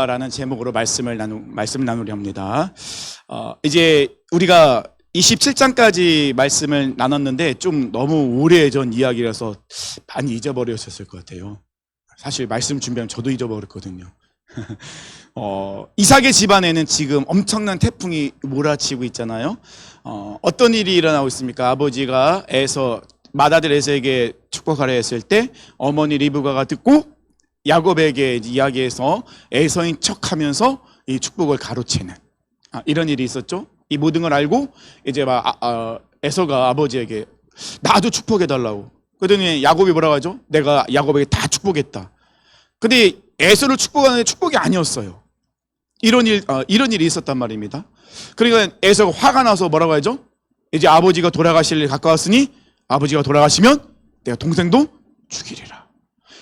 라는 제목으로 말씀을 나누려 합니다. 이제 우리가 27장까지 말씀을 나눴는데 좀 너무 오래전 이야기라서 많이 잊어버렸을 것 같아요. 사실 말씀 준비하면 저도 잊어버렸거든요. 이삭의 집안에는 지금 엄청난 태풍이 몰아치고 있잖아요. 어떤 일이 일어나고 있습니까? 아버지가 맏아들 에서에게 축복하려 했을 때 어머니 리브가가 듣고 야곱에게 이야기해서 에서인 척하면서 이 축복을 가로채는 이런 일이 있었죠. 이 모든 걸 알고 이제 에서가 아버지에게 나도 축복해달라고. 그러더니 야곱이 뭐라고 하죠? 내가 야곱에게 다 축복했다. 근데 에서를 축복하는 게 축복이 아니었어요. 이런 일이 있었단 말입니다. 그러니까 에서가 화가 나서 뭐라고 하죠? 이제 아버지가 돌아가실 일 가까웠으니 아버지가 돌아가시면 내가 동생도 죽이리라.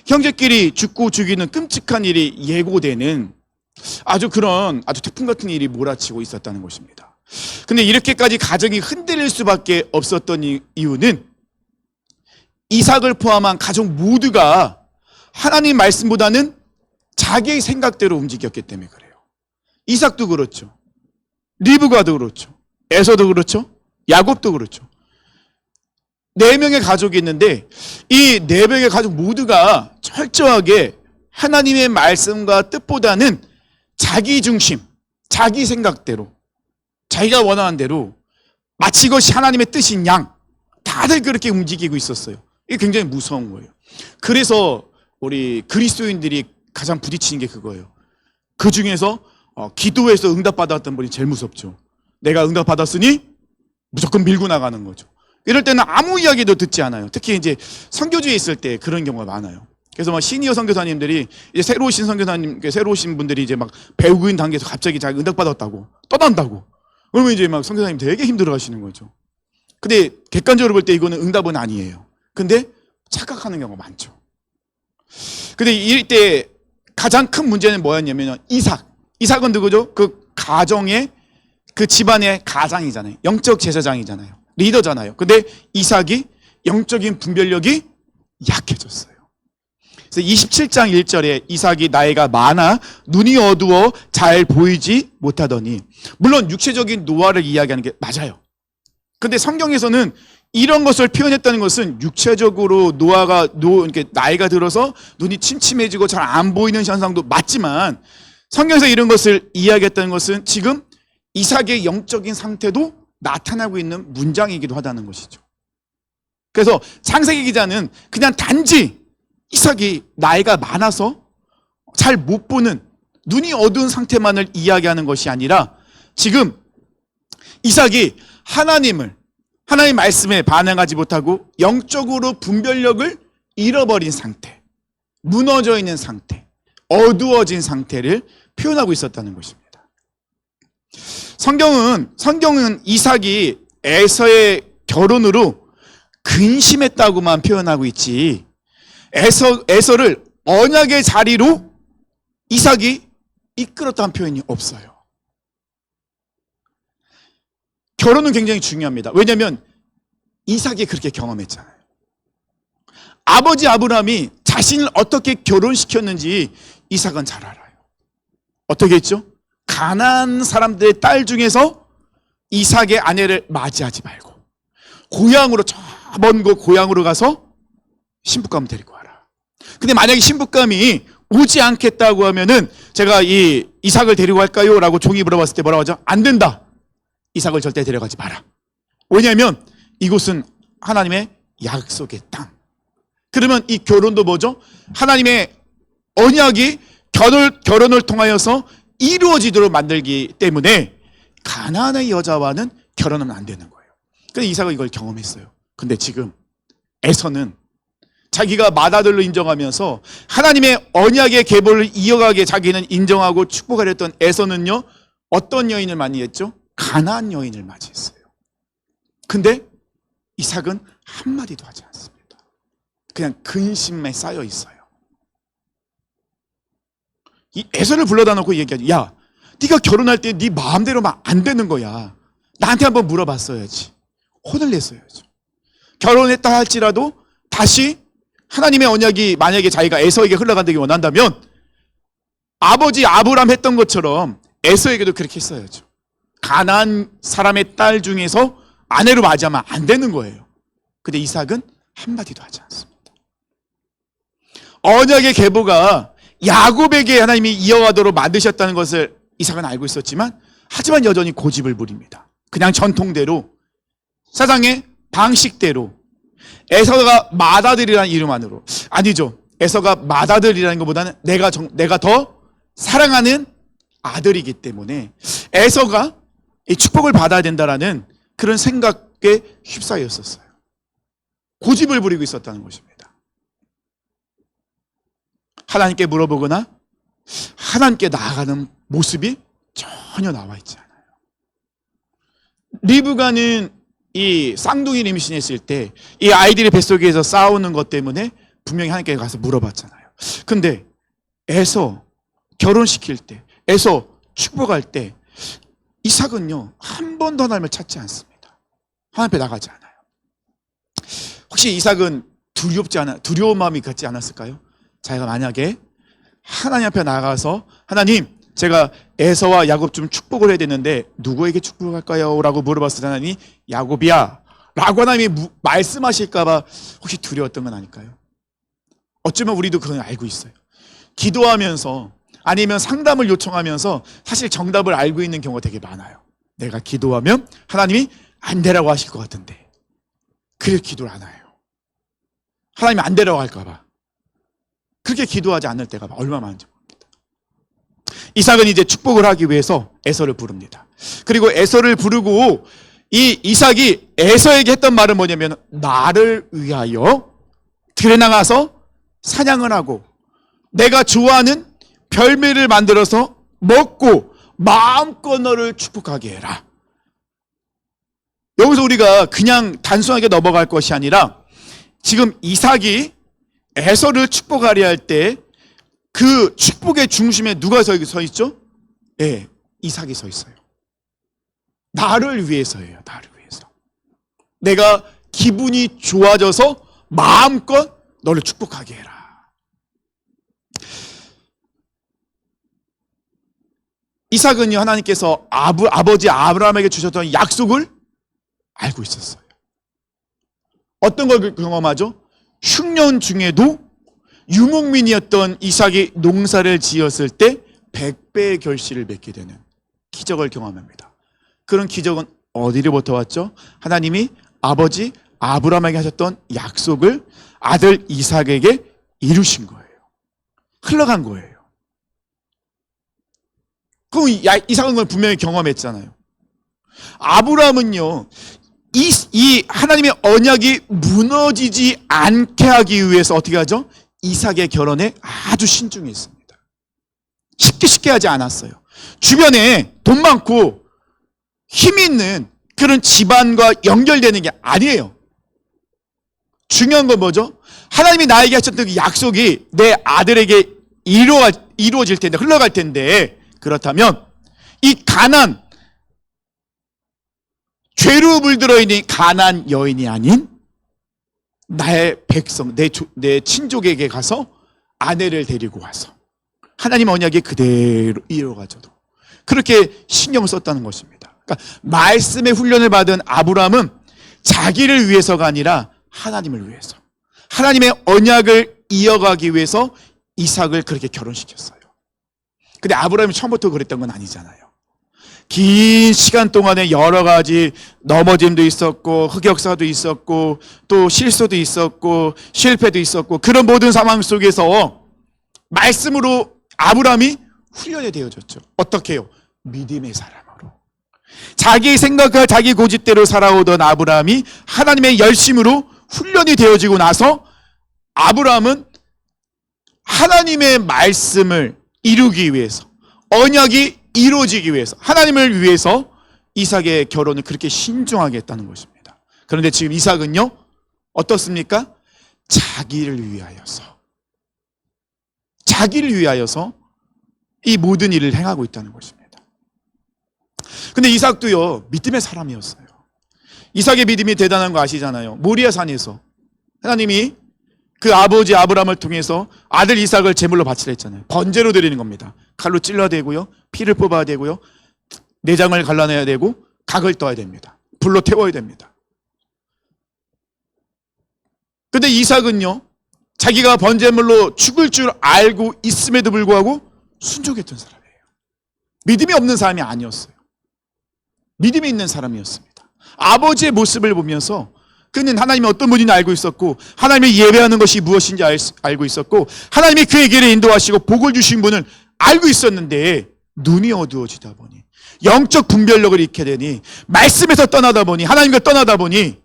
형제끼리 죽고 죽이는 끔찍한 일이 예고되는 아주 태풍 같은 일이 몰아치고 있었다는 것입니다. 근데 이렇게까지 가정이 흔들릴 수밖에 없었던 이유는 이삭을 포함한 가족 모두가 하나님 말씀보다는 자기의 생각대로 움직였기 때문에 그래요. 이삭도 그렇죠. 리브가도 그렇죠. 에서도 그렇죠. 야곱도 그렇죠. 4명의 가족이 있는데 이 4명의 가족 모두가 철저하게 하나님의 말씀과 뜻보다는 자기 중심, 자기 생각대로, 자기가 원하는 대로 마치 이것이 하나님의 뜻인 양 다들 그렇게 움직이고 있었어요. 이게 굉장히 무서운 거예요. 그래서 우리 그리스도인들이 가장 부딪히는 게 그거예요. 그 중에서 기도해서 응답받았던 분이 제일 무섭죠. 내가 응답받았으니 무조건 밀고 나가는 거죠. 이럴 때는 아무 이야기도 듣지 않아요. 특히 이제 선교주에 있을 때 그런 경우가 많아요. 그래서 시니어 선교사님들이 이제 새로 오신 분들이 이제 배우고 있는 단계에서 갑자기 자기 응답받았다고 떠난다고. 그러면 이제 선교사님 되게 힘들어 하시는 거죠. 근데 객관적으로 볼 때 이거는 응답은 아니에요. 근데 착각하는 경우가 많죠. 근데 이때 가장 큰 문제는 뭐였냐면 이삭은 누구죠? 그 가정의 그 집안의 가장이잖아요. 영적 제사장이잖아요. 리더잖아요. 근데 이삭이 영적인 분별력이 약해졌어요. 그래서 27장 1절에 이삭이 나이가 많아 눈이 어두워 잘 보이지 못하더니, 물론 육체적인 노화를 이야기하는 게 맞아요. 근데 성경에서는 이런 것을 표현했다는 것은 육체적으로 이렇게 나이가 들어서 눈이 침침해지고 잘 안 보이는 현상도 맞지만, 성경에서 이런 것을 이야기했다는 것은 지금 이삭의 영적인 상태도 나타나고 있는 문장이기도 하다는 것이죠. 그래서 창세기 기자는 그냥 단지 이삭이 나이가 많아서 잘 못 보는 눈이 어두운 상태만을 이야기하는 것이 아니라 지금 이삭이 하나님 말씀에 반응하지 못하고 영적으로 분별력을 잃어버린 상태, 무너져 있는 상태, 어두워진 상태를 표현하고 있었다는 것입니다. 성경은 이삭이 에서의 결혼으로 근심했다고만 표현하고 있지, 에서를 언약의 자리로 이삭이 이끌었다는 표현이 없어요. 결혼은 굉장히 중요합니다. 왜냐하면 이삭이 그렇게 경험했잖아요. 아버지 아브라함이 자신을 어떻게 결혼시켰는지 이삭은 잘 알아요. 어떻게 했죠? 가나안 사람들의 딸 중에서 이삭의 아내를 맞이하지 말고 저 먼 곳 고향으로 가서 신부감을 데리고 와라. 근데 만약에 신부감이 오지 않겠다고 하면은 제가 이 이삭을 데리고 갈까요? 라고 종이 물어봤을 때 뭐라고 하죠? 안 된다. 이삭을 절대 데려가지 마라. 왜냐하면 이곳은 하나님의 약속의 땅. 그러면 이 결혼도 뭐죠? 하나님의 언약이 결혼을 통하여서 이루어지도록 만들기 때문에 가나안의 여자와는 결혼하면 안 되는 거예요. 그래서 이삭은 이걸 경험했어요. 근데 지금 에서는 자기가 맏아들로 인정하면서 하나님의 언약의 계보를 이어가게 자기는 인정하고 축복하려 했던 에서는요, 어떤 여인을 맞이했죠? 가나안 여인을 맞이했어요. 근데 이삭은 한마디도 하지 않습니다. 그냥 근심에 쌓여 있어요. 이 에서를 불러다 놓고 얘기하지. 야, 네가 결혼할 때 네 마음대로만 안 되는 거야. 나한테 한번 물어봤어야지. 혼을 냈어야죠. 결혼했다 할지라도 다시 하나님의 언약이 만약에 자기가 에서에게 흘러간다기 원한다면 아버지 아브람 했던 것처럼 에서에게도 그렇게 했어야죠. 가나안 사람의 딸 중에서 아내로 맞이하면 안 되는 거예요. 근데 이삭은 한마디도 하지 않습니다. 언약의 계보가 야곱에게 하나님이 이어가도록 만드셨다는 것을 이삭은 알고 있었지만, 하지만 여전히 고집을 부립니다. 그냥 전통대로, 사상의 방식대로, 에서가 맏아들이라는 이름 안으로, 아니죠, 에서가 맏아들이라는 것보다는 내가 더 사랑하는 아들이기 때문에 에서가 이 축복을 받아야 된다라는 그런 생각에 휩싸였었어요. 고집을 부리고 있었다는 것입니다. 하나님께 물어보거나 하나님께 나아가는 모습이 전혀 나와 있지 않아요. 리브가는 이 쌍둥이를 임신했을 때 이 아이들이 뱃속에서 싸우는 것 때문에 분명히 하나님께 가서 물어봤잖아요. 근데 에서 결혼시킬 때, 에서 축복할 때 이삭은요 한 번도 하나님을 찾지 않습니다. 하나님 앞에 나가지 않아요. 혹시 이삭은 두려운 마음이 갖지 않았을까요? 자기가 만약에 하나님 앞에 나가서 하나님, 제가 에서와 야곱 좀 축복을 해야 되는데 누구에게 축복을 할까요? 라고 물어봤을 때 하나님이 야곱이야 라고 하나님이 말씀하실까 봐 혹시 두려웠던 건 아닐까요? 어쩌면 우리도 그건 알고 있어요. 기도하면서 아니면 상담을 요청하면서 사실 정답을 알고 있는 경우가 되게 많아요. 내가 기도하면 하나님이 안 되라고 하실 것 같은데 그래서 기도를 안 해요. 하나님이 안 되라고 할까 봐 그렇게 기도하지 않을 때가 얼마나 많은지 모릅니다. 이삭은 이제 축복을 하기 위해서 에서를 부릅니다. 그리고 에서를 부르고 이 이삭이 에서에게 했던 말은 뭐냐면, 나를 위하여 들에 나가서 사냥을 하고 내가 좋아하는 별미를 만들어서 먹고 마음껏 너를 축복하게 해라. 여기서 우리가 그냥 단순하게 넘어갈 것이 아니라 지금 이삭이 에서를 축복하려 할 때 그 축복의 중심에 누가 서 있죠? 네, 이삭이 서 있어요. 나를 위해서예요. 나를 위해서. 내가 기분이 좋아져서 마음껏 너를 축복하게 해라. 이삭은요, 하나님께서 아버지 아브라함에게 주셨던 약속을 알고 있었어요. 어떤 걸 경험하죠? 흉년 중에도 유목민이었던 이삭이 농사를 지었을 때 100배의 결실을 맺게 되는 기적을 경험합니다. 그런 기적은 어디로부터 왔죠? 하나님이 아버지 아브라함에게 하셨던 약속을 아들 이삭에게 이루신 거예요. 흘러간 거예요. 그럼 이삭은 그걸 분명히 경험했잖아요. 아브라함은요, 이 하나님의 언약이 무너지지 않게 하기 위해서 어떻게 하죠? 이삭의 결혼에 아주 신중했습니다. 쉽게 하지 않았어요. 주변에 돈 많고 힘 있는 그런 집안과 연결되는 게 아니에요. 중요한 건 뭐죠? 하나님이 나에게 하셨던 그 약속이 내 아들에게 이루어질 텐데, 흘러갈 텐데, 그렇다면 이 가난, 죄로 물들어 있는 가난 여인이 아닌 나의 백성, 내 친족에게 가서 아내를 데리고 와서 하나님 언약이 그대로 이루어가져도 그렇게 신경을 썼다는 것입니다. 그러니까 말씀의 훈련을 받은 아브라함은 자기를 위해서가 아니라 하나님을 위해서, 하나님의 언약을 이어가기 위해서 이삭을 그렇게 결혼시켰어요. 근데 아브라함이 처음부터 그랬던 건 아니잖아요. 긴 시간 동안에 여러 가지 넘어짐도 있었고 흑역사도 있었고 또 실수도 있었고 실패도 있었고, 그런 모든 상황 속에서 말씀으로 아브라함이 훈련이 되어졌죠. 어떻게 해요? 믿음의 사람으로. 자기 생각과 자기 고집대로 살아오던 아브라함이 하나님의 열심으로 훈련이 되어지고 나서 아브라함은 하나님의 말씀을 이루기 위해서, 언약이 이루어지기 위해서, 하나님을 위해서 이삭의 결혼을 그렇게 신중하게 했다는 것입니다. 그런데 지금 이삭은요, 어떻습니까? 자기를 위하여서 이 모든 일을 행하고 있다는 것입니다. 근데 이삭도요, 믿음의 사람이었어요. 이삭의 믿음이 대단한 거 아시잖아요. 모리아 산에서 하나님이 그 아버지 아브라함을 통해서 아들 이삭을 제물로 바치라 했잖아요. 번제로 드리는 겁니다. 칼로 찔러야 되고요, 피를 뽑아야 되고요, 내장을 갈라내야 되고 각을 떠야 됩니다. 불로 태워야 됩니다. 근데 이삭은요, 자기가 번제물로 죽을 줄 알고 있음에도 불구하고 순종했던 사람이에요. 믿음이 없는 사람이 아니었어요. 믿음이 있는 사람이었습니다. 아버지의 모습을 보면서 그는 하나님이 어떤 분인지 알고 있었고, 하나님이 예배하는 것이 무엇인지 알고 있었고, 하나님이 그의 길을 인도하시고 복을 주신 분을 알고 있었는데 눈이 어두워지다 보니, 영적 분별력을 잃게 되니, 말씀에서 떠나다 보니, 하나님과 떠나다 보니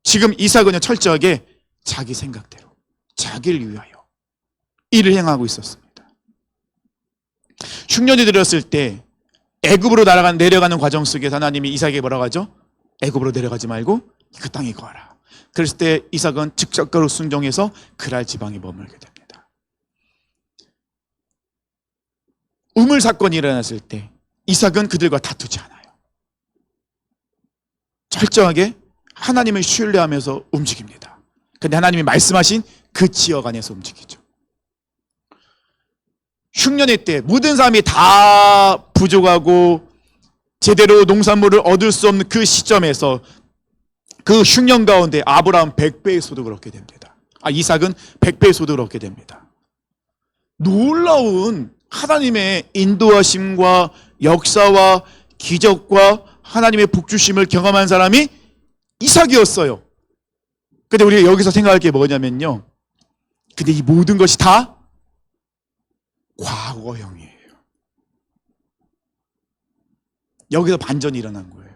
지금 이삭은 철저하게 자기 생각대로, 자기를 위하여 일을 행하고 있었습니다. 흉년이 들었을 때 애굽으로 내려가는 과정 속에서 하나님이 이삭에게 뭐라고 하죠? 애굽으로 내려가지 말고 그 땅에 거하라. 그랬을 때 이삭은 즉각적으로 순종해서 그랄 지방에 머물게 됩니다. 우물 사건이 일어났을 때 이삭은 그들과 다투지 않아요. 철저하게 하나님을 신뢰하면서 움직입니다. 그런데 하나님이 말씀하신 그 지역 안에서 움직이죠. 흉년의 때 모든 사람이 다 부족하고 제대로 농산물을 얻을 수 없는 그 시점에서 그 흉년 가운데 아브라함 100배의 소득을 얻게 됩니다. 이삭은 100배의 소득을 얻게 됩니다. 놀라운 하나님의 인도하심과 역사와 기적과 하나님의 복주심을 경험한 사람이 이삭이었어요. 근데 우리가 여기서 생각할 게 뭐냐면요, 근데 이 모든 것이 다 과거형이에요. 여기서 반전이 일어난 거예요.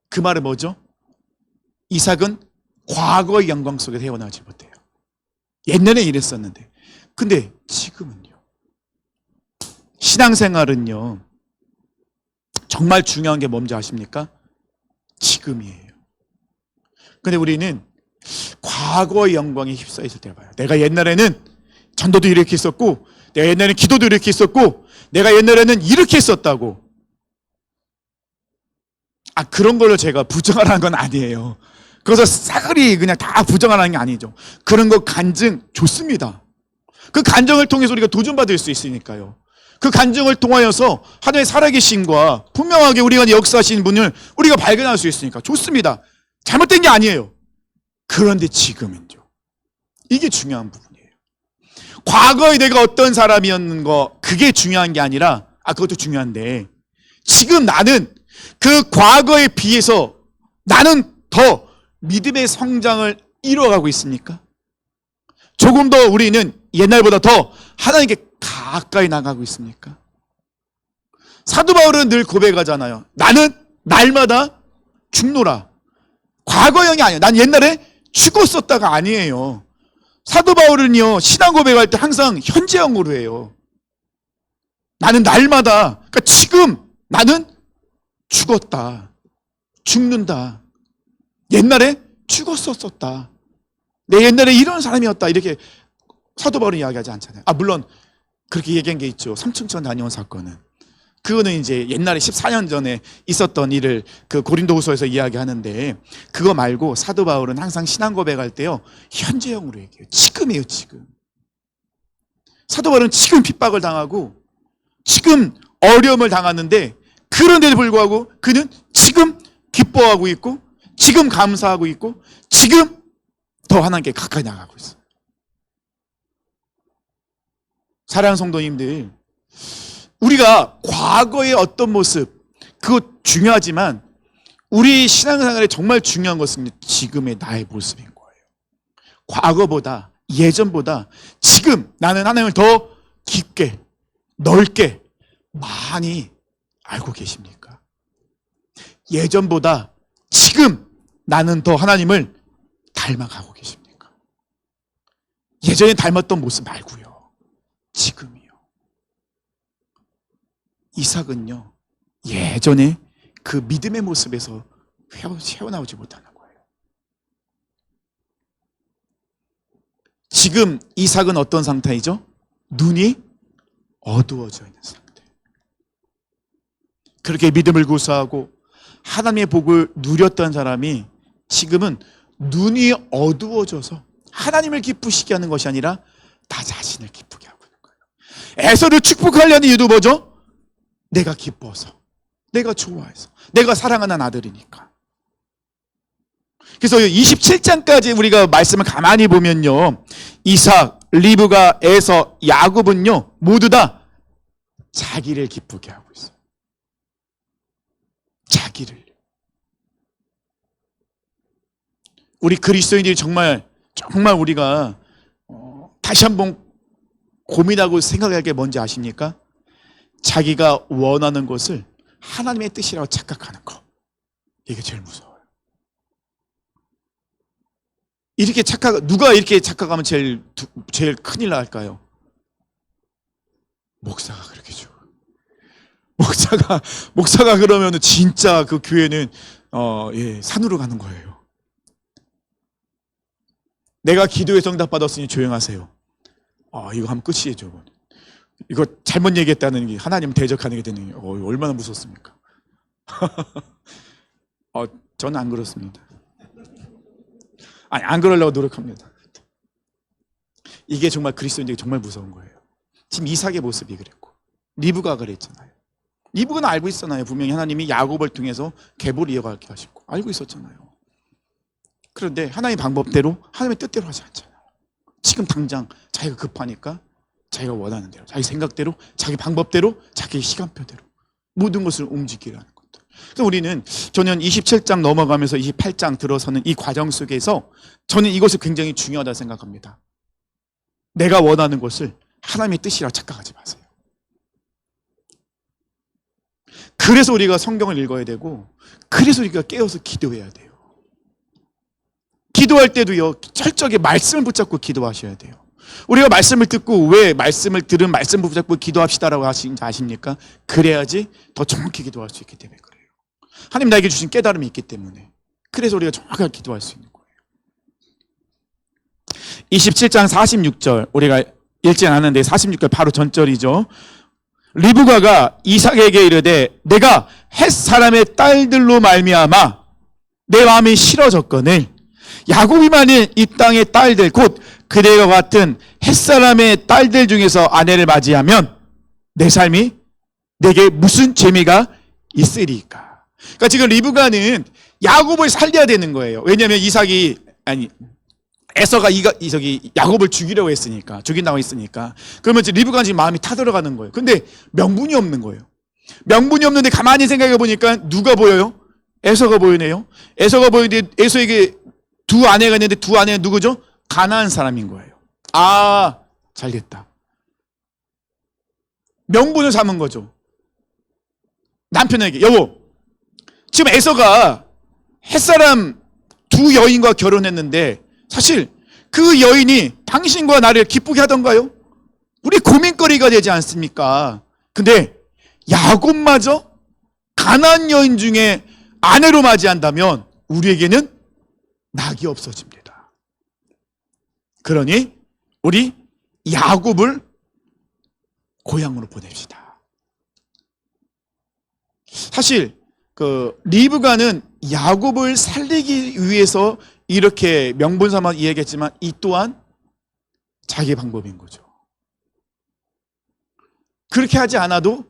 그 말은 뭐죠? 이삭은 과거의 영광 속에 헤어나지 못해요. 옛날에 이랬었는데. 근데 지금은요, 신앙생활은요, 정말 중요한 게 뭔지 아십니까? 지금이에요. 근데 우리는 과거의 영광에 휩싸여 있을 때 봐요. 내가 옛날에는 전도도 이렇게 했었고, 내가 옛날에는 기도도 이렇게 했었고, 내가 옛날에는 이렇게 했었다고. 그런 걸로 제가 부정하라는 건 아니에요. 그래서 싸그리 그냥 다 부정하라는 게 아니죠. 그런 거 간증 좋습니다. 그 간증을 통해서 우리가 도전받을 수 있으니까요. 그 간증을 통하여서 하나님의 살아계심과 분명하게 우리가 역사하시는 분을 우리가 발견할 수 있으니까 좋습니다. 잘못된 게 아니에요. 그런데 지금은요, 이게 중요한 부분이에요. 과거에 내가 어떤 사람이었는 거, 그게 중요한 게 아니라, 그것도 중요한데, 지금 나는 그 과거에 비해서 나는 더 믿음의 성장을 이루어가고 있습니까? 조금 더 우리는 옛날보다 더 하나님께 가까이 나가고 있습니까? 사도 바울은 늘 고백하잖아요. 나는 날마다 죽노라. 과거형이 아니에요. 난 옛날에 죽었었다가 아니에요. 사도 바울은요, 신앙 고백할 때 항상 현재형으로 해요. 나는 날마다, 그러니까 지금 나는 죽었다, 죽는다, 옛날에 죽었었다, 내 옛날에 이런 사람이었다, 이렇게 사도 바울은 이야기하지 않잖아요. 물론 그렇게 얘기한 게 있죠. 삼층천 다녀온 사건은. 그거는 이제 옛날에 14년 전에 있었던 일을 그 고린도후서에서 이야기하는데, 그거 말고 사도 바울은 항상 신앙 고백할 때요, 현재형으로 얘기해요. 지금이에요, 지금. 사도 바울은 지금 핍박을 당하고 지금 어려움을 당하는데, 그런데도 불구하고 그는 지금 기뻐하고 있고, 지금 감사하고 있고, 지금 더 하나님께 가까이 나가고 있어요. 사랑하는 성도님들, 우리가 과거의 어떤 모습, 그거 중요하지만 우리 신앙생활에 정말 중요한 것은 지금의 나의 모습인 거예요. 과거보다, 예전보다 지금 나는 하나님을 더 깊게, 넓게 많이 알고 계십니까? 예전보다 지금 나는 더 하나님을 닮아가고 계십니까? 예전에 닮았던 모습 말고요, 지금이요. 이삭은요, 예전에 그 믿음의 모습에서 헤어나오지 못하는 거예요. 지금 이삭은 어떤 상태이죠? 눈이 어두워져 있는 상태. 그렇게 믿음을 구사하고 하나님의 복을 누렸던 사람이 지금은 눈이 어두워져서 하나님을 기쁘시게 하는 것이 아니라 나 자신을 기쁘게 하고 있는 거예요. 에서를 축복하려는 이유도 뭐죠? 내가 기뻐서, 내가 좋아해서, 내가 사랑하는 아들이니까. 그래서 27장까지 우리가 말씀을 가만히 보면요, 이삭, 리브가, 에서, 야곱은요 모두 다 자기를 기쁘게 하고 있어요. 자기를. 우리 그리스도인들이 정말 우리가 다시 한번 고민하고 생각할 게 뭔지 아십니까? 자기가 원하는 것을 하나님의 뜻이라고 착각하는 거. 이게 제일 무서워요. 누가 이렇게 착각하면 제일 큰일 날까요? 목사가 그렇게 좋아. 목사가 그러면 진짜 그 교회는 산으로 가는 거예요. 내가 기도에 응답받았으니 조용하세요. 이거 하면 끝이에요, 저건. 이거 잘못 얘기했다는 게 하나님 대적하는 게 되는 게 얼마나 무섭습니까? 저는 안 그렇습니다. 아니, 안 그러려고 노력합니다. 이게 정말 그리스도인들이 정말 무서운 거예요. 지금 이삭의 모습이 그랬고 리브가 그랬잖아요. 리브는 알고 있었잖아요. 분명히 하나님이 야곱을 통해서 계보를 이어가게 하시고 알고 있었잖아요. 그런데 하나님의 방법대로, 하나님의 뜻대로 하지 않잖아요. 지금 당장 자기가 급하니까 자기가 원하는 대로, 자기 생각대로, 자기 방법대로, 자기 시간표대로 모든 것을 움직이라는 것들. 그래서 저는 27장 넘어가면서 28장 들어서는 이 과정 속에서 저는 이것이 굉장히 중요하다고 생각합니다. 내가 원하는 것을 하나님의 뜻이라고 착각하지 마세요. 그래서 우리가 성경을 읽어야 되고, 그래서 우리가 깨어서 기도해야 돼요. 기도할 때도요, 철저하게 말씀을 붙잡고 기도하셔야 돼요. 우리가 말씀을 듣고 왜 말씀을 들은 말씀 붙잡고 기도합시다라고 하시는지 아십니까? 그래야지 더 정확히 기도할 수 있기 때문에 그래요. 하나님 나에게 주신 깨달음이 있기 때문에. 그래서 우리가 정확하게 기도할 수 있는 거예요. 27장 46절 우리가 읽지 않았는데 46절 바로 전절이죠. 리브가가 이삭에게 이르되 내가 헷 사람의 딸들로 말미암아 내 마음이 싫어졌거늘 야곱이 많은 이 땅의 딸들 곧 그대와 같은 헷사람의 딸들 중에서 아내를 맞이하면 내 삶이 내게 무슨 재미가 있으리까. 그러니까 지금 리브가는 야곱을 살려야 되는 거예요. 왜냐하면 에서가 야곱을 죽인다고 했으니까. 그러면 리브가는 지금 마음이 타들어가는 거예요. 근데 명분이 없는 거예요. 명분이 없는데 가만히 생각해 보니까 누가 보여요? 에서가 보이네요. 에서가 보이는데 에서에게 두 아내가 있는데 두 아내가 누구죠? 가나안 사람인 거예요. 잘 됐다. 명분을 삼은 거죠. 남편에게 여보, 지금 에서가 햇사람 두 여인과 결혼했는데 사실 그 여인이 당신과 나를 기쁘게 하던가요? 우리 고민거리가 되지 않습니까? 근데 야곱마저 가나안 여인 중에 아내로 맞이한다면 우리에게는 낙이 없어집니다. 그러니 우리 야곱을 고향으로 보냅시다. 사실 리브가는 야곱을 살리기 위해서 이렇게 명분 삼아 이야기했지만 이 또한 자기의 방법인 거죠. 그렇게 하지 않아도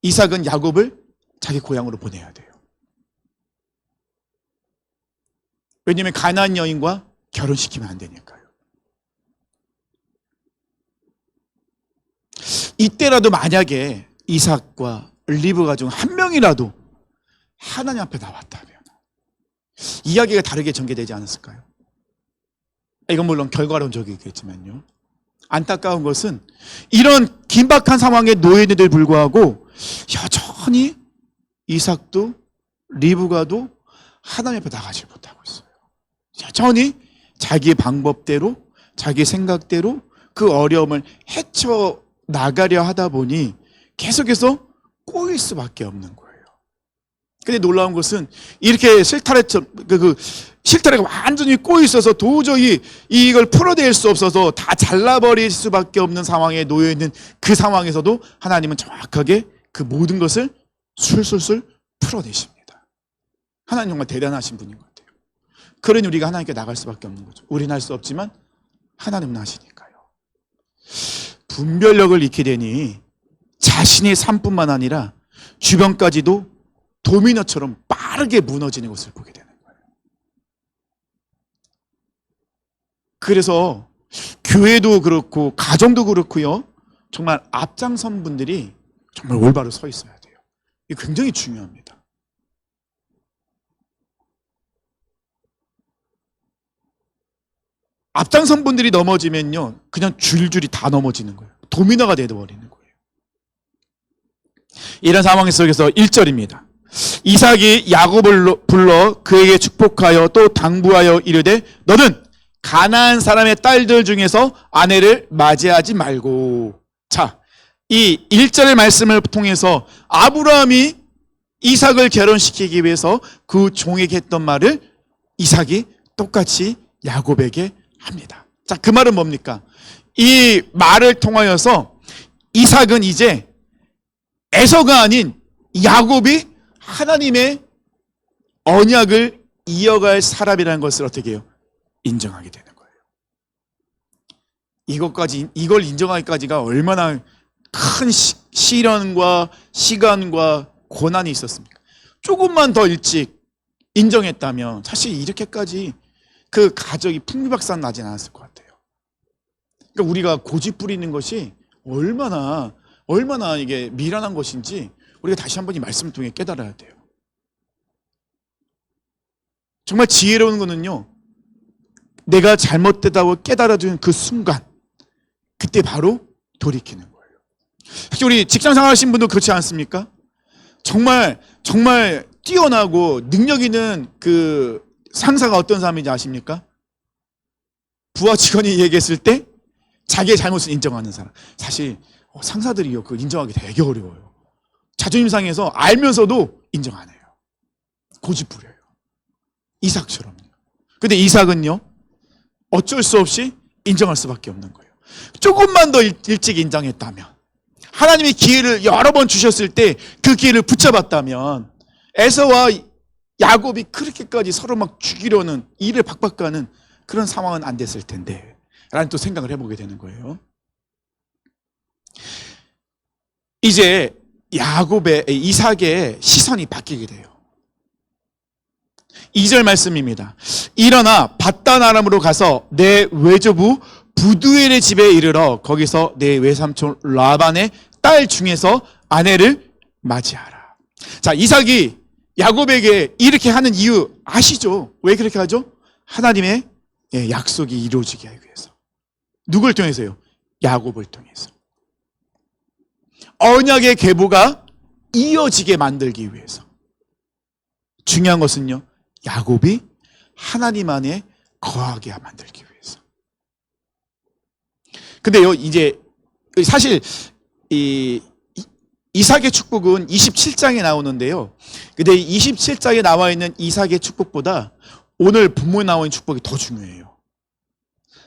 이삭은 야곱을 자기 고향으로 보내야 돼요. 왜냐하면 가나안 여인과 결혼시키면 안 되니까요. 이때라도 만약에 이삭과 리브가 중 한 명이라도 하나님 앞에 나왔다면 이야기가 다르게 전개되지 않았을까요? 이건 물론 결과론적이겠지만요. 안타까운 것은 이런 긴박한 상황에 놓여 있는데도 불구하고 여전히 이삭도 리브가도 하나님 앞에 나가지 못하고 있어요. 여전히 자기의 방법대로 자기 생각대로 그 어려움을 헤쳐나가려 하다 보니 계속해서 꼬일 수밖에 없는 거예요. 근데 놀라운 것은 이렇게 실타래가 완전히 꼬여 있어서 도저히 이걸 풀어낼 수 없어서 다 잘라버릴 수밖에 없는 상황에 놓여 있는 그 상황에서도 하나님은 정확하게 그 모든 것을 술술술 풀어내십니다. 하나님 정말 대단하신 분인 것 같아요. 그러니 우리가 하나님께 나갈 수밖에 없는 거죠. 우리는 할 수 없지만 하나님은 하시니까요. 분별력을 잃게 되니 자신의 삶뿐만 아니라 주변까지도 도미노처럼 빠르게 무너지는 것을 보게 되는 거예요. 그래서 교회도 그렇고 가정도 그렇고요. 정말 앞장선 분들이 정말 올바로 서 있어야 돼요. 이게 굉장히 중요합니다. 앞장선 분들이 넘어지면요, 그냥 줄줄이 다 넘어지는 거예요. 도미노가 되어버리는 거예요. 이런 상황 속에서 1절입니다. 이삭이 야곱을 불러 그에게 축복하여 또 당부하여 이르되 너는 가나안 사람의 딸들 중에서 아내를 맞이하지 말고. 자, 이 1절의 말씀을 통해서 아브라함이 이삭을 결혼시키기 위해서 그 종에게 했던 말을 이삭이 똑같이 야곱에게 합니다. 자, 그 말은 뭡니까? 이 말을 통하여서 이삭은 이제 에서가 아닌 야곱이 하나님의 언약을 이어갈 사람이라는 것을 어떻게 해요? 인정하게 되는 거예요. 이걸 인정하기까지가 얼마나 큰 시련과 시간과 고난이 있었습니까? 조금만 더 일찍 인정했다면 사실 이렇게까지 그 가족이 풍비박산 나진 않았을 것 같아요. 그러니까 우리가 고집 부리는 것이 얼마나 이게 미련한 것인지 우리가 다시 한번 이 말씀을 통해 깨달아야 돼요. 정말 지혜로운 거는요, 내가 잘못됐다고 깨달아주는 그 순간, 그때 바로 돌이키는 거예요. 사실 우리 직장 생활하신 분도 그렇지 않습니까? 정말 뛰어나고 능력 있는 그 상사가 어떤 사람인지 아십니까? 부하 직원이 얘기했을 때 자기의 잘못을 인정하는 사람. 사실 상사들이요, 그걸 인정하기 되게 어려워요. 자존심 상해서 알면서도 인정 안 해요. 고집 부려요. 이삭처럼요. 근데 이삭은요, 어쩔 수 없이 인정할 수밖에 없는 거예요. 조금만 더 일찍 인정했다면, 하나님이 기회를 여러 번 주셨을 때 그 기회를 붙잡았다면 에서와 야곱이 그렇게까지 서로 막 죽이려는 일을 박박가는 그런 상황은 안 됐을 텐데 라는 또 생각을 해보게 되는 거예요. 이제 이삭의 시선이 바뀌게 돼요. 2절 말씀입니다. 일어나 밧단 아람으로 가서 내 외조부 부두엘의 집에 이르러 거기서 내 외삼촌 라반의 딸 중에서 아내를 맞이하라. 자, 이삭이 야곱에게 이렇게 하는 이유 아시죠? 왜 그렇게 하죠? 하나님의 약속이 이루어지게 하기 위해서. 누굴 통해서요? 야곱을 통해서. 언약의 계보가 이어지게 만들기 위해서. 중요한 것은요, 야곱이 하나님 안에 거하게 만들기 위해서. 근데요, 이제 사실 이삭의 축복은 27장에 나오는데요. 근데 27장에 나와 있는 이삭의 축복보다 오늘 본문에 나와 있는 축복이 더 중요해요.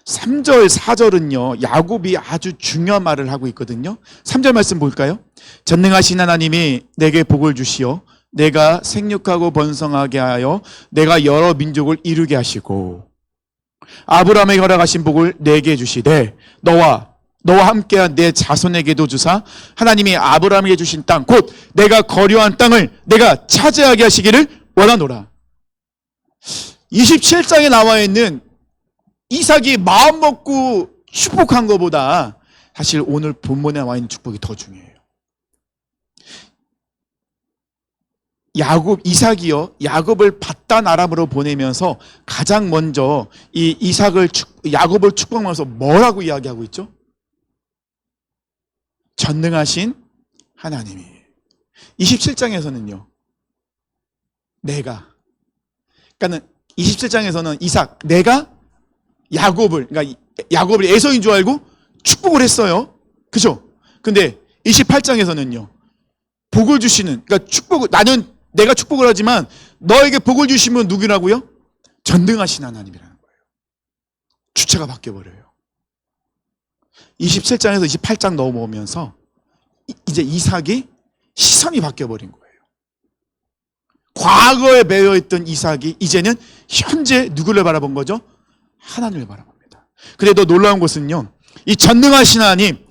3절, 4절은요, 야곱이 아주 중요한 말을 하고 있거든요. 3절 말씀 볼까요? 전능하신 하나님이 내게 복을 주시어 내가 생육하고 번성하게 하여 내가 여러 민족을 이루게 하시고 아브라함에게 허락하신 복을 내게 주시되 너와 함께한 내 자손에게도 주사 하나님이 아브라함에게 주신 땅 곧 내가 거류한 땅을 내가 차지하게 하시기를 원하노라. 27장에 나와 있는 이삭이 마음 먹고 축복한 것보다 사실 오늘 본문에 나와 있는 축복이 더 중요해요. 이삭이요, 야곱을 밧단 아람으로 보내면서 가장 먼저 야곱을 축복하면서 뭐라고 이야기하고 있죠? 전능하신 하나님이. 27장에서는요, 그러니까는 27장에서는 내가 야곱을 에서인 줄 알고 축복을 했어요. 그죠? 근데 28장에서는요, 복을 주시는, 내가 축복을 하지만 너에게 복을 주시면 누구라고요? 전능하신 하나님이라는 거예요. 주체가 바뀌어버려요. 27장에서 28장 넘어오면서 이제 이삭이 시선이 바뀌어버린 거예요. 과거에 매여있던 이삭이 이제는 현재 누구를 바라본 거죠? 하나님을 바라봅니다. 근데 더 놀라운 것은요, 이 전능하신 하나님,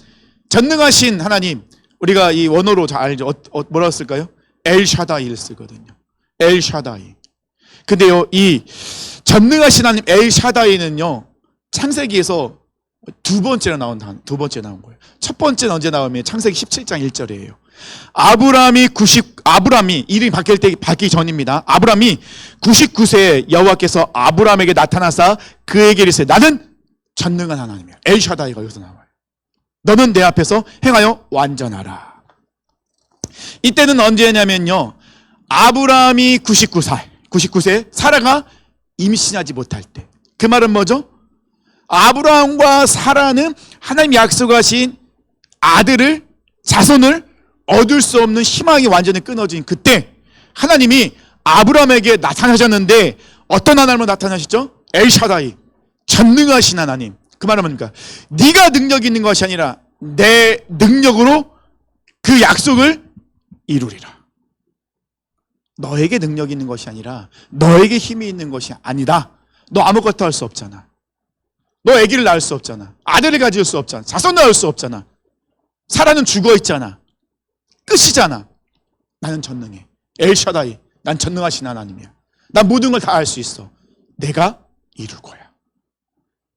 전능하신 하나님, 우리가 이 원어로 잘 알죠. 뭐라고 쓸까요? 엘샤다이를 쓰거든요. 엘샤다이. 근데요, 이 전능하신 하나님 엘샤다이는요, 창세기에서 두 번째 나온 거예요. 첫 번째는 언제 나오면 창세기 17장 1절이에요. 아브람이 이름이 바뀌기 전입니다. 아브람이 99세에 여호와께서 아브람에게 나타나사 그에게 이르시되 나는 전능한 하나님이야. 엘샤다이가 여기서 나와요. 너는 내 앞에서 행하여 완전하라. 이때는 언제냐면요, 아브람이 99세, 사라가 임신하지 못할 때. 그 말은 뭐죠? 아브라함과 사라는 하나님 약속하신 아들을, 자손을 얻을 수 없는 희망이 완전히 끊어진 그때 하나님이 아브라함에게 나타나셨는데 어떤 하나님으로 나타나셨죠? 엘샤다이, 전능하신 하나님. 그 말은 뭡니까? 네가 능력이 있는 것이 아니라 내 능력으로 그 약속을 이루리라. 너에게 능력이 있는 것이 아니라 너에게 힘이 있는 것이 아니다. 너 아무것도 할 수 없잖아. 너 아기를 낳을 수 없잖아. 아들을 가질 수 없잖아. 자손 낳을 수 없잖아. 사라는 죽어 있잖아. 끝이잖아. 나는 전능해. 엘샤다이, 난 전능하신 하나님이야. 난 모든 걸 다 할 수 있어. 내가 이룰 거야.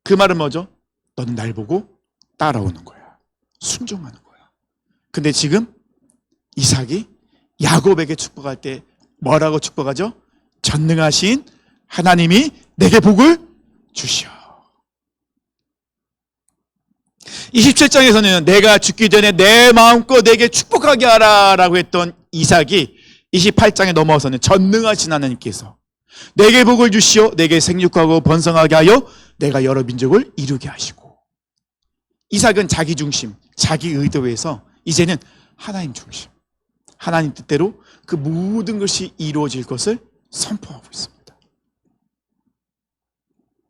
그 말은 뭐죠? 너는 날 보고 따라오는 거야. 순종하는 거야. 근데 지금 이삭이 야곱에게 축복할 때 뭐라고 축복하죠? 전능하신 하나님이 내게 복을 주시오. 27장에서는 내가 죽기 전에 내 마음껏 내게 축복하게 하라 라고 했던 이삭이 28장에 넘어서는 전능하신 하나님께서 내게 복을 주시오, 내게 생육하고 번성하게 하여 내가 여러 민족을 이루게 하시고. 이삭은 자기 중심, 자기 의도에서 이제는 하나님 중심, 하나님 뜻대로 그 모든 것이 이루어질 것을 선포하고 있습니다.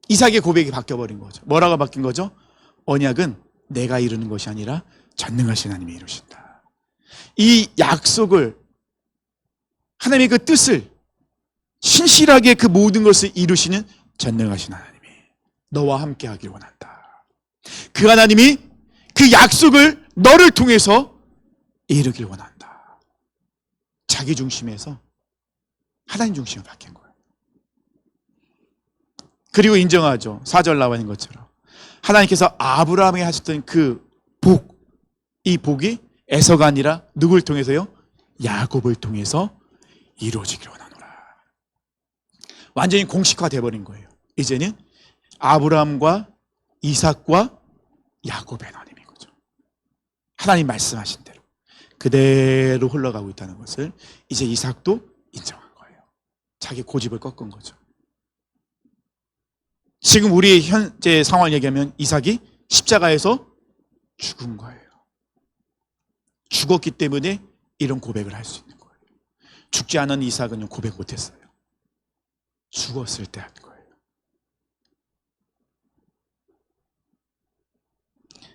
이삭의 고백이 바뀌어버린 거죠. 뭐라고 바뀐 거죠? 언약은 내가 이루는 것이 아니라 전능하신 하나님이 이루신다. 이 약속을, 하나님의 그 뜻을 신실하게 그 모든 것을 이루시는 전능하신 하나님이 너와 함께 하길 원한다. 그 하나님이 그 약속을 너를 통해서 이루길 원한다. 자기 중심에서 하나님 중심으로 바뀐 거예요. 그리고 인정하죠. 4절 나와 있는 것처럼 하나님께서 아브라함에게 하셨던 그 복, 이 복이 에서가 아니라 누굴 통해서요? 야곱을 통해서 이루어지길 원하노라. 완전히 공식화되어 버린 거예요. 이제는 아브라함과 이삭과 야곱의 하나님인 거죠. 하나님 말씀하신 대로 그대로 흘러가고 있다는 것을 이제 이삭도 인정한 거예요. 자기 고집을 꺾은 거죠. 지금 우리 현재 상황을 얘기하면 이삭이 십자가에서 죽은 거예요. 죽었기 때문에 이런 고백을 할 수 있는 거예요. 죽지 않은 이삭은 고백 못했어요. 죽었을 때 한 거예요.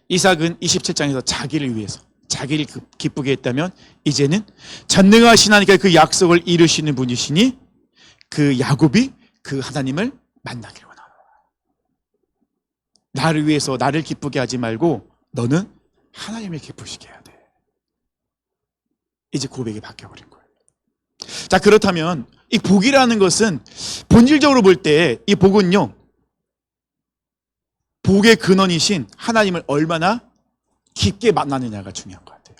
이삭은 27장에서 자기를 위해서, 자기를 기쁘게 했다면 이제는 전능하신 하나님께 그 약속을 이루시는 분이시니 그 야곱이 그 하나님을 만나길 원합니다. 나를 위해서 나를 기쁘게 하지 말고 너는 하나님을 기쁘시게 해야 돼. 이제 고백이 바뀌어버린 거예요. 자, 그렇다면 이 복이라는 것은 본질적으로 볼 때 이 복은요, 복의 근원이신 하나님을 얼마나 깊게 만나느냐가 중요한 것 같아요.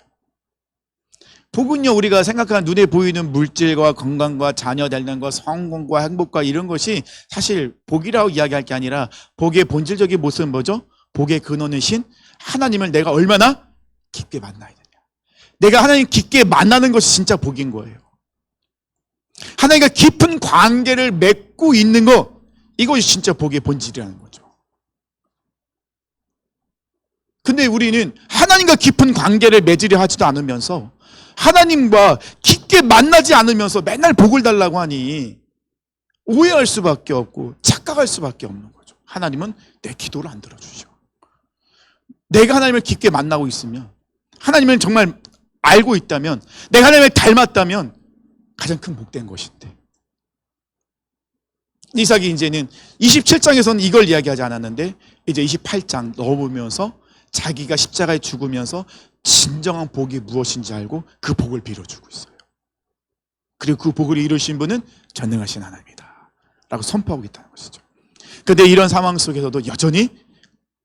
복은요, 우리가 생각하는 눈에 보이는 물질과 건강과 자녀 달란과 성공과 행복과 이런 것이 사실 복이라고 이야기할 게 아니라 복의 본질적인 모습은 뭐죠? 복의 근원이신 하나님을 내가 얼마나 깊게 만나야 되냐. 내가 하나님 깊게 만나는 것이 진짜 복인 거예요. 하나님과 깊은 관계를 맺고 있는 것, 이것이 진짜 복의 본질이라는 거죠. 근데 우리는 하나님과 깊은 관계를 맺으려 하지도 않으면서 하나님과 깊게 만나지 않으면서 맨날 복을 달라고 하니 오해할 수밖에 없고 착각할 수밖에 없는 거죠. 하나님은 내 기도를 안 들어주죠. 내가 하나님을 깊게 만나고 있으면, 하나님을 정말 알고 있다면, 내가 하나님을 닮았다면 가장 큰 복된 것인데 이삭이 이제는 27장에서는 이걸 이야기하지 않았는데 이제 28장 넣어보면서 자기가 십자가에 죽으면서 진정한 복이 무엇인지 알고 그 복을 빌어주고 있어요. 그리고 그 복을 이루신 분은 전능하신 하나님이다 라고 선포하고 있다는 것이죠. 그런데 이런 상황 속에서도 여전히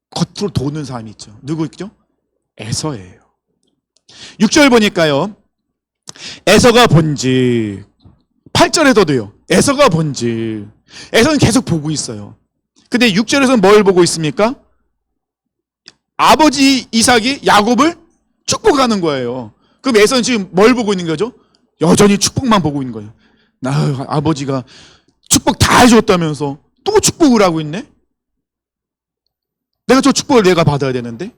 겉으로 도는 사람이 있죠. 누구 있죠? 에서예요. 6절 보니까요, 에서가 본즉, 8절에서도요 에서가 본즉, 에서는 계속 보고 있어요. 근데 6절에서는 뭘 보고 있습니까? 아버지 이삭이 야곱을 축복하는 거예요. 그럼 에서는 지금 뭘 보고 있는 거죠? 여전히 축복만 보고 있는 거예요. 아버지가 축복 다 해줬다면서 또 축복을 하고 있네? 내가 저 축복을 내가 받아야 되는데?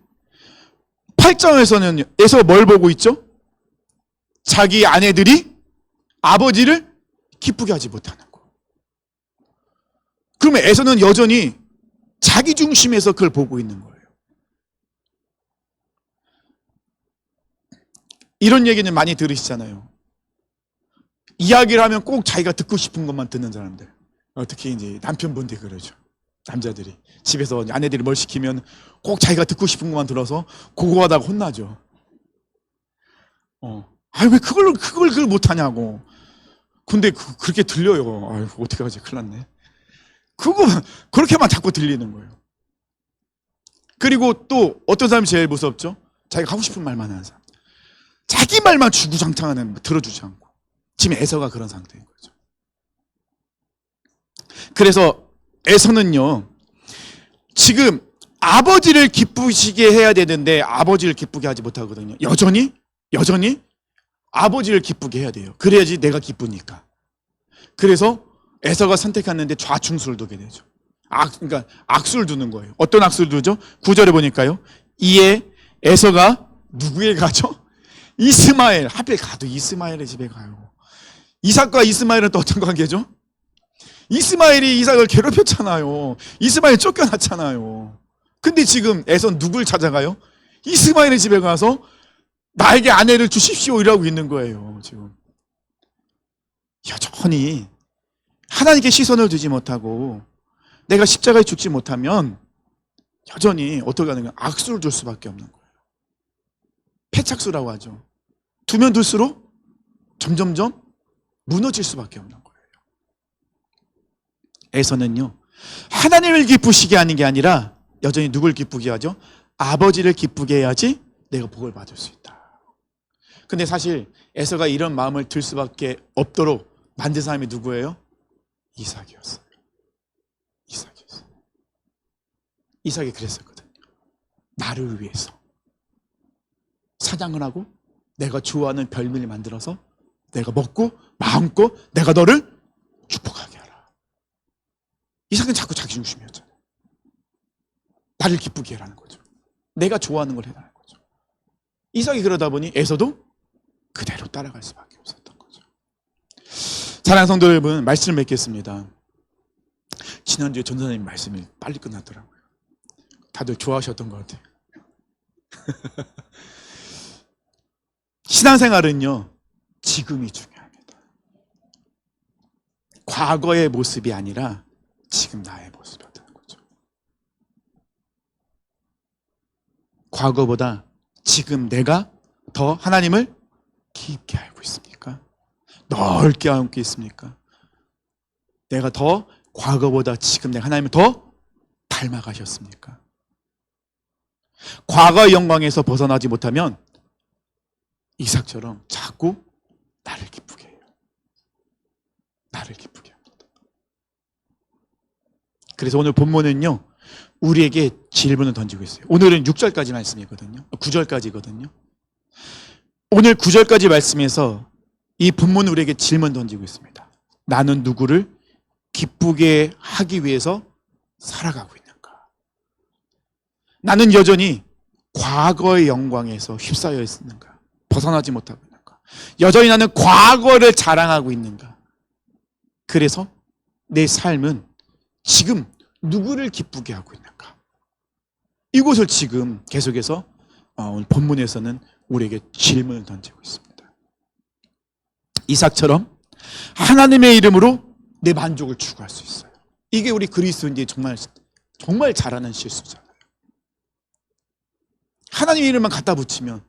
8장에서는 에서 뭘 보고 있죠? 자기 아내들이 아버지를 기쁘게 하지 못하는 거. 그러면 에서는 여전히 자기 중심에서 그걸 보고 있는 거예요. 이런 얘기는 많이 들으시잖아요. 이야기를 하면 꼭 자기가 듣고 싶은 것만 듣는 사람들. 특히 이제 남편분들이 그러죠. 남자들이 집에서 아내들이 뭘 시키면 꼭 자기가 듣고 싶은 것만 들어서 고고하다가 혼나죠. 왜 그걸 못하냐고. 근데 그렇게 들려요. 아유, 어떻게 하지? 큰일 났네. 그렇게만 자꾸 들리는 거예요. 그리고 또 어떤 사람이 제일 무섭죠? 자기가 하고 싶은 말만 하는 사람. 자기 말만 주구장창하는, 들어주지 않고. 지금 에서가 그런 상태인 거죠. 그래서 에서는요, 지금 아버지를 기쁘시게 해야 되는데 아버지를 기쁘게 하지 못하거든요. 여전히 아버지를 기쁘게 해야 돼요. 그래야지 내가 기쁘니까. 그래서 에서가 선택했는데 좌충수를 두게 되죠. 그러니까 악수를 두는 거예요. 어떤 악수를 두죠? 9절에 보니까요, 이에 에서가 누구에 가죠? 이스마엘. 하필 가도 이스마엘의 집에 가요. 이삭과 이스마엘은 또 어떤 관계죠? 이스마엘이 이삭을 괴롭혔잖아요. 이스마엘 쫓겨났잖아요. 근데 지금 에서는 누굴 찾아가요? 이스마엘의 집에 가서 나에게 아내를 주십시오 이라고 있는 거예요. 지금 여전히 하나님께 시선을 두지 못하고 내가 십자가에 죽지 못하면 여전히 어떻게 하는 거예요? 악수를 둘 수밖에 없는 거예요. 패착수라고 하죠. 두면 둘수록 점점점 무너질 수밖에 없는 거예요. 에서는요, 하나님을 기쁘시게 하는 게 아니라 여전히 누굴 기쁘게 하죠? 아버지를 기쁘게 해야지 내가 복을 받을 수 있다. 근데 사실 에서가 이런 마음을 들 수밖에 없도록 만든 사람이 누구예요? 이삭이었어요. 이삭이 그랬었거든요. 나를 위해서 사냥을 하고 내가 좋아하는 별미를 만들어서 내가 먹고 마음껏 내가 너를 축복하게 하라. 이삭은 자꾸 자기 중심이었잖아요. 나를 기쁘게 해라는 거죠. 내가 좋아하는 걸 해라는 거죠. 이삭이 그러다 보니 에서도 그대로 따라갈 수밖에 없었던 거죠. 사랑하는 성도 여러분, 말씀을 맺겠습니다. 지난주에 전사님 말씀이 빨리 끝났더라고요. 다들 좋아하셨던 것 같아요. 신앙생활은요, 지금이 중요합니다. 과거의 모습이 아니라 지금 나의 모습이었다는 거죠. 과거보다 지금 내가 더 하나님을 깊게 알고 있습니까? 넓게 알고 있습니까? 내가 더 과거보다 지금 내가 하나님을 더 닮아가셨습니까? 과거의 영광에서 벗어나지 못하면 이삭처럼 자꾸 나를 기쁘게 해요. 나를 기쁘게 합니다. 그래서 오늘 본문은요, 우리에게 질문을 던지고 있어요. 오늘은 6절까지 말씀이거든요. 9절까지거든요. 오늘 9절까지 말씀에서 이 본문은 우리에게 질문 던지고 있습니다. 나는 누구를 기쁘게 하기 위해서 살아가고 있는가? 나는 여전히 과거의 영광에서 휩싸여 있는가? 벗어나지 못하고 있는가? 여전히 나는 과거를 자랑하고 있는가? 그래서 내 삶은 지금 누구를 기쁘게 하고 있는가? 이것을 지금 계속해서 오늘 본문에서는 우리에게 질문을 던지고 있습니다. 이삭처럼 하나님의 이름으로 내 만족을 추구할 수 있어요. 이게 우리 그리스도인들이 정말 잘하는 실수잖아요. 하나님 이름만 갖다 붙이면,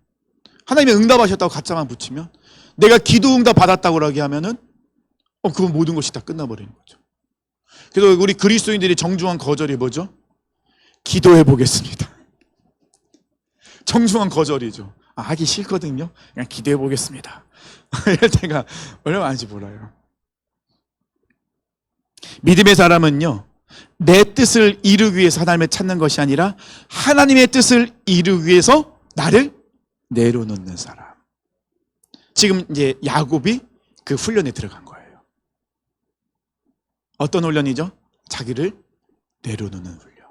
하나님이 응답하셨다고 갖다만 붙이면, 내가 기도 응답 받았다고 하면은 그건 모든 것이 다 끝나버리는 거죠. 그래서 우리 그리스도인들이 정중한 거절이 뭐죠? 기도해 보겠습니다. 정중한 거절이죠. 하기 싫거든요. 그냥 기도해 보겠습니다. 이럴 때가 얼마나 많은지 몰라요. 믿음의 사람은요, 내 뜻을 이루기 위해서 하나님을 찾는 것이 아니라 하나님의 뜻을 이루기 위해서 나를 내려놓는 사람. 지금 이제 야곱이 그 훈련에 들어간 거예요. 어떤 훈련이죠? 자기를 내려놓는 훈련.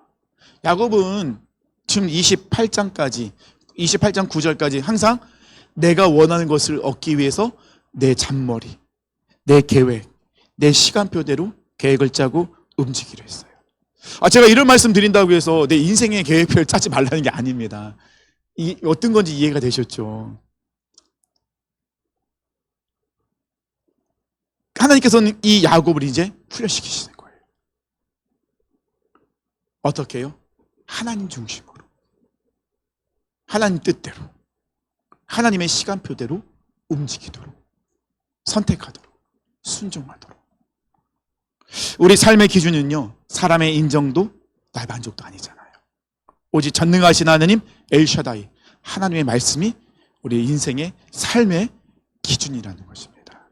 야곱은 지금 28장 9절까지 항상 내가 원하는 것을 얻기 위해서 내 잔머리, 내 계획, 내 시간표대로 계획을 짜고 움직이려 했어요. 제가 이런 말씀 드린다고 해서 내 인생의 계획표를 짜지 말라는 게 아닙니다. 어떤 건지 이해가 되셨죠? 하나님께서는 이 야곱을 이제 훈련시키시는 거예요. 어떻게 해요? 하나님 중심으로, 하나님 뜻대로, 하나님의 시간표대로 움직이도록, 선택하도록, 순종하도록. 우리 삶의 기준은요, 사람의 인정도 나의 만족도 아니잖아요. 오직 전능하신 하나님 엘샤다이, 하나님의 말씀이 우리 인생의 삶의 기준이라는 것입니다.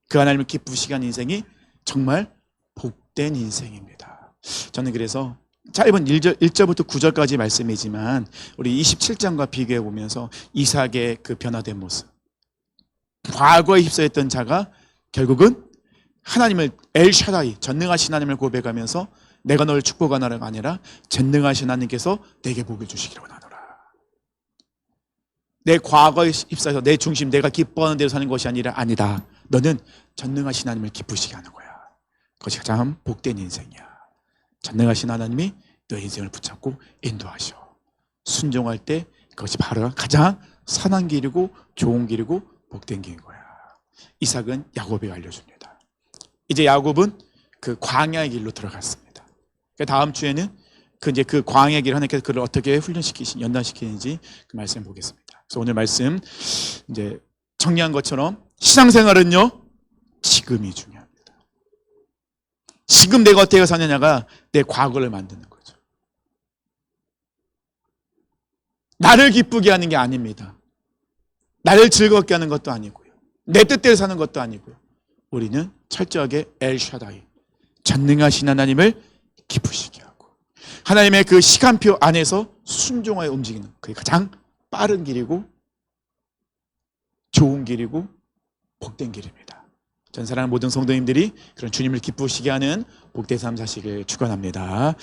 그 하나님을 기쁘시게 하는 인생이 정말 복된 인생입니다. 저는 그래서 짧은 1절부터 9절까지 말씀이지만 우리 27장과 비교해 보면서 이삭의 그 변화된 모습, 과거에 휩싸였던 자가 결국은 하나님을 엘샤다이, 전능하신 하나님을 고백하면서 내가 너를 축복하나라가 아니라 전능하신 하나님께서 내게 복을 주시기를 원하노라. 내 과거에 휩싸여서 내 중심, 내가 기뻐하는 대로 사는 것이 아니다. 너는 전능하신 하나님을 기쁘시게 하는 거야. 그것이 가장 복된 인생이야. 전능하신 하나님이 너의 인생을 붙잡고 인도하셔. 순종할 때 그것이 바로 가장 선한 길이고 좋은 길이고 복된 길인 거야. 이삭은 야곱에게 알려줍니다. 이제 야곱은 그 광야의 길로 들어갔습니다. 다음 주에는 그 광야의 길 하나님께서 그를 어떻게 연단시키는지 그 말씀 보겠습니다. 그래서 오늘 말씀 이제 정리한 것처럼 신앙생활은요, 지금이 중요합니다. 지금 내가 어떻게 사느냐가 내 과거를 만드는 거죠. 나를 기쁘게 하는 게 아닙니다. 나를 즐겁게 하는 것도 아니고요. 내 뜻대로 사는 것도 아니고요. 우리는 철저하게 엘샤다이, 전능하신 하나님을 기쁘시게 하고 하나님의 그 시간표 안에서 순종하여 움직이는, 그게 가장 빠른 길이고 좋은 길이고 복된 길입니다. 전 사랑하는 모든 성도님들이 그런 주님을 기쁘시게 하는 복된 삶 사시길 축원합니다.